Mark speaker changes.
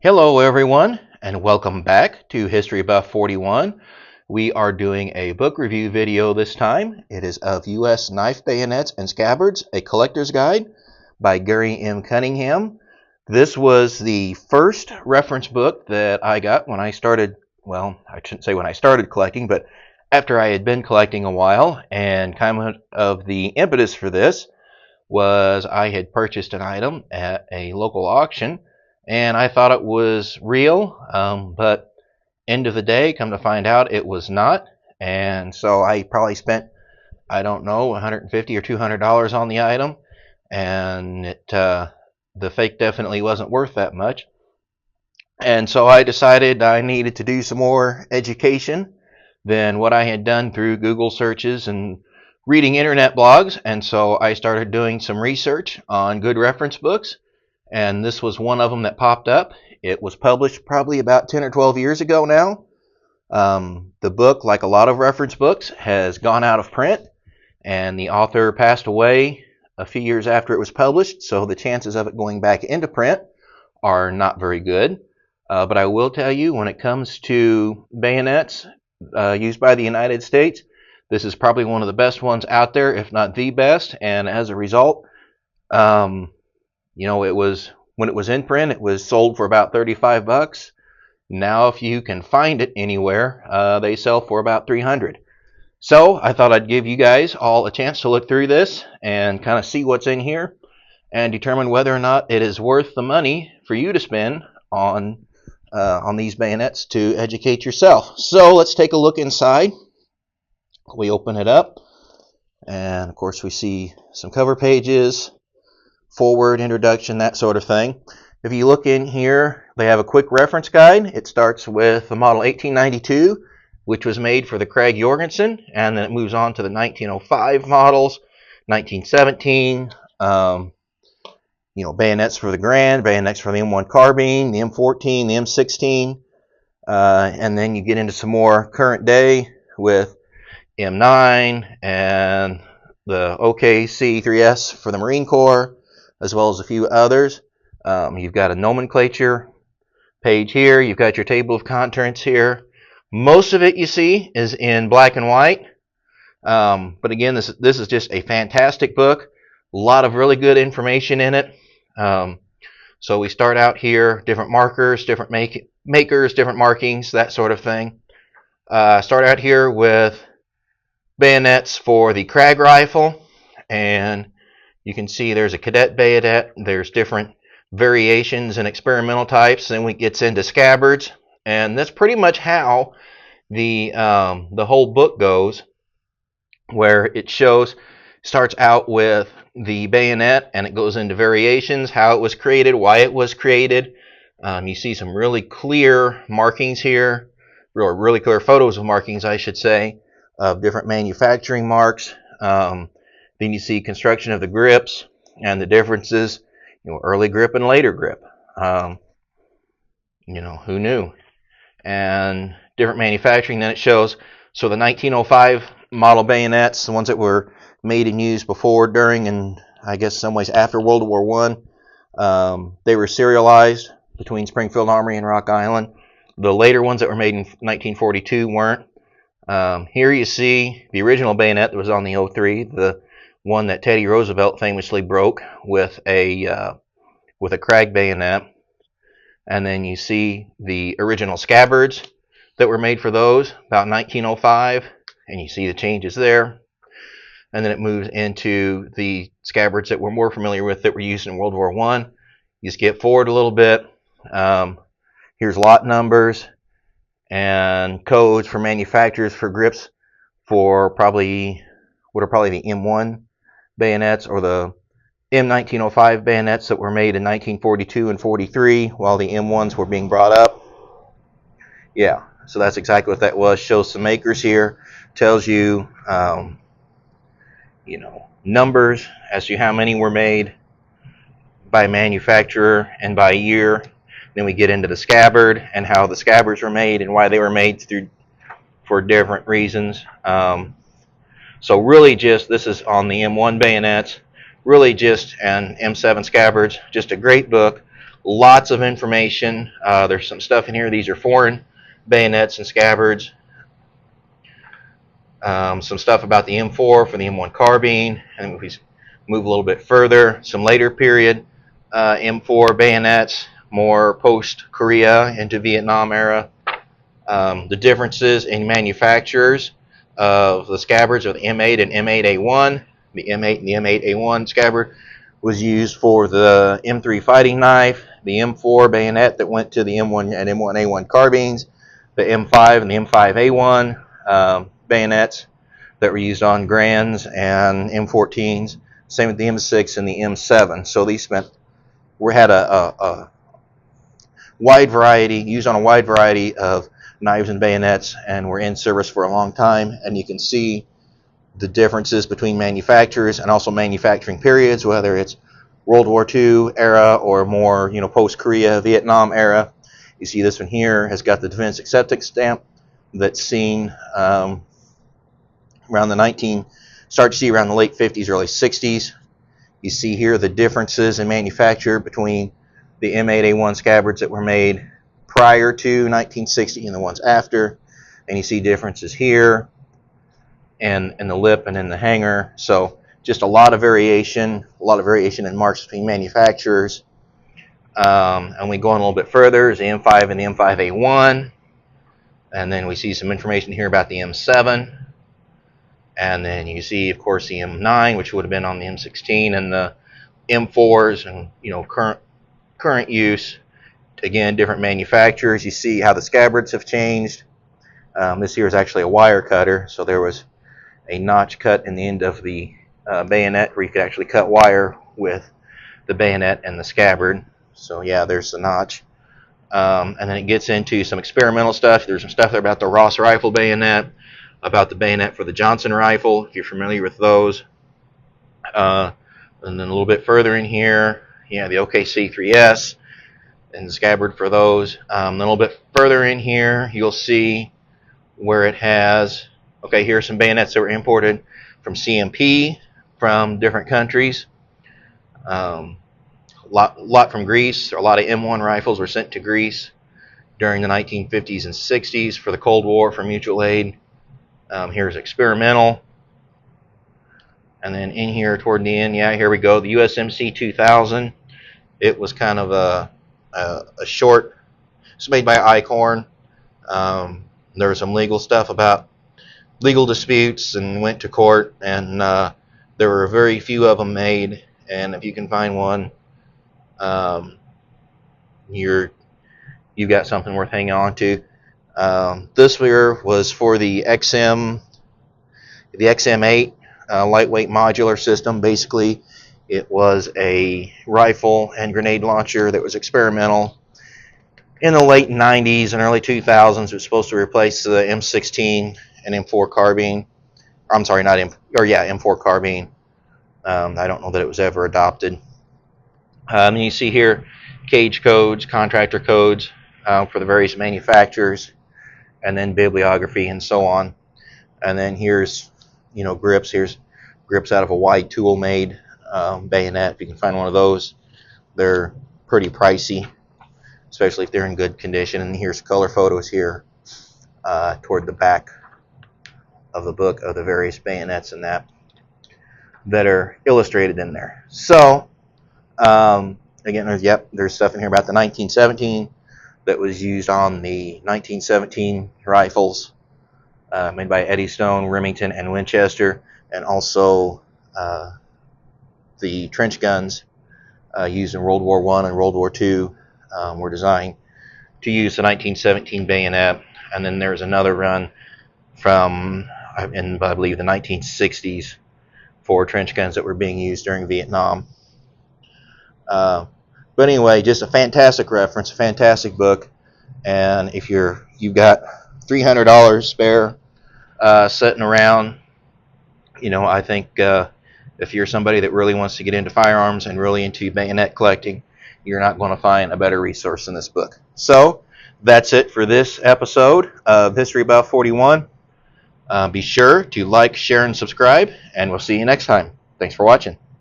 Speaker 1: Hello everyone, and welcome back to History Buff 41. We are doing a book review video this time. It is of U.S. Knife Bayonets and Scabbards, a collector's guide by Gary M. Cunningham. This was the first reference book that I got when I started, well, I shouldn't say when I started collecting, but after I had been collecting a while, and kind of the impetus for this was I had purchased an item at a local auction, and I thought it was real, but end of the day, come to find out it was not. And so I probably spent, I don't know, $150 or $200 on the item, and the fake definitely wasn't worth that much. And so I decided I needed to do some more education than what I had done through Google searches and reading internet blogs. And so I started doing some research on good reference books, and this was one of them that popped up. It was published probably about 10 or 12 years ago now. The book, like a lot of reference books, has gone out of print, and the author passed away a few years after it was published, so the chances of it going back into print are not very good. But I will tell you, when it comes to bayonets used by the United States, this is probably one of the best ones out there, if not the best, and as a result, it was, when it was in print, it was sold for about 35 bucks. Now, if you can find it anywhere, they sell for about 300. So I thought I'd give you guys all a chance to look through this and kind of see what's in here and determine whether or not it is worth the money for you to spend on these bayonets to educate yourself. So let's take a look inside. We open it up, and of course we see some cover pages, forward, introduction, that sort of thing. If you look in here, they have a quick reference guide. It starts with the model 1892, which was made for the Krag Jorgensen, and then it moves on to the 1905 models, 1917, bayonets for the Grand, bayonets for the M1 carbine, the M14, the M16, and then you get into some more current day with M9 and the OKC-3S for the Marine Corps, as well as a few others. You've got a nomenclature page here. You've got your table of contents here. Most of it, you see, is in black and white. But again, this is just a fantastic book. A lot of really good information in it. So we start out here, different markers, different makers, different markings, that sort of thing. Start out here with bayonets for the Krag Rifle, and you can see there's a cadet bayonet. There's different variations and experimental types. Then we gets into Scabbards, and that's pretty much how the whole book goes, where it starts out with the bayonet, and it goes into variations, how it was created, why it was created. You see some really clear markings here, or really clear photos of markings, I should say, of different manufacturing marks. Then you see construction of the grips and the differences, early grip and later grip. Who knew? And different manufacturing. Then it shows, so the 1905 model bayonets, the ones that were made and used before, during, and I guess some ways after World War I, they were serialized between Springfield Armory and Rock Island. The later ones that were made in 1942 weren't. Here you see the original bayonet that was on the 03, the one that Teddy Roosevelt famously broke with a Krag bayonet. And then you see the original Scabbards that were made for those, about 1905, and you see the changes there. And then it moves into the Scabbards that we're more familiar with, that were used in World War I. You skip forward a little bit. Here's lot numbers and codes for manufacturers for grips for what are probably the M1 bayonets, or the M1905 bayonets that were made in 1942 and 43 while the M1s were being brought up. Yeah, so that's exactly what that was. Shows some makers here, tells you numbers as to how many were made by manufacturer and by year. Then we get into the Scabbard and how the Scabbards were made and why they were made for different reasons. So really just, this is on the M1 bayonets, really just, and M7 Scabbards, just a great book. Lots of information. There's some stuff in here. These are foreign bayonets and scabbards. Some stuff about the M4 for the M1 carbine. And if we move a little bit further, some later period M4 bayonets, more post-Korea into Vietnam era. The differences in manufacturers of the scabbards of the M8 and M8A1. The M8 and the M8A1 scabbard was used for the M3 fighting knife, the M4 bayonet that went to the M1 and M1A1 carbines, the M5 and the M5A1 bayonets that were used on Grands and M14s. Same with the M6 and the M7. So these had a wide variety, used on a wide variety of knives and bayonets, and were in service for a long time. And you can see the differences between manufacturers and also manufacturing periods, whether it's World War II era or more, post-Korea, Vietnam era. You see this one here has got the Defense Acceptance stamp that's seen around start to see around the late 50s, early 60s. You see here the differences in manufacture between the M8A1 scabbards that were made prior to 1960 and the ones after. And you see differences here and in the lip and in the hanger. So just a lot of variation in marks between manufacturers. And we go on a little bit further, there's the M5 and the M5A1. And then we see some information here about the M7. And then you see, of course, the M9, which would have been on the M16, and the M4s, and current use. Again, different manufacturers. You see how the scabbards have changed. This here is actually a wire cutter, so there was a notch cut in the end of the bayonet where you could actually cut wire with the bayonet and the scabbard. So yeah, there's the notch. And then it gets into some experimental stuff. There's some stuff there about the Ross rifle bayonet, about the bayonet for the Johnson rifle, if you're familiar with those. And then a little bit further in here, the OKC3S and the scabbard for those. Then a little bit further in here, you'll see where it has, here are some bayonets that were imported from CMP from different countries. Lot from Greece. A lot of M1 rifles were sent to Greece during the 1950s and 60s for the Cold War for mutual aid. Here's experimental. And then in here toward the end, here we go, the USMC 2000. It was kind of a short, it's made by Eichhorn. There was some legal stuff about legal disputes and went to court, and there were very few of them made, and if you can find one, you've got something worth hanging on to. This here was for the XM8 lightweight modular system. Basically, it was a rifle and grenade launcher that was experimental. In the late 90s and early 2000s, it was supposed to replace the M16 and M4 carbine. I'm sorry, not M4 carbine. I don't know that it was ever adopted. And you see here cage codes, contractor codes for the various manufacturers, and then bibliography and so on. And then here's grips. Here's grips out of a wide tool made bayonet. If you can find one of those, they're pretty pricey, especially if they're in good condition. And here's color photos here toward the back of the book of the various bayonets and that are illustrated in there. So again, there's stuff in here about the 1917 that was used on the 1917 rifles made by Eddystone, Remington, and Winchester, and also the trench guns used in World War I and World War II were designed to use the 1917 bayonet. And then there's another run from, I believe, the 1960s for trench guns that were being used during Vietnam. But anyway, just a fantastic reference, a fantastic book. And if you've got $300 spare sitting around, I think if you're somebody that really wants to get into firearms and really into bayonet collecting, you're not going to find a better resource than this book. So that's it for this episode of History Buff 41. Be sure to like, share, and subscribe, and we'll see you next time. Thanks for watching.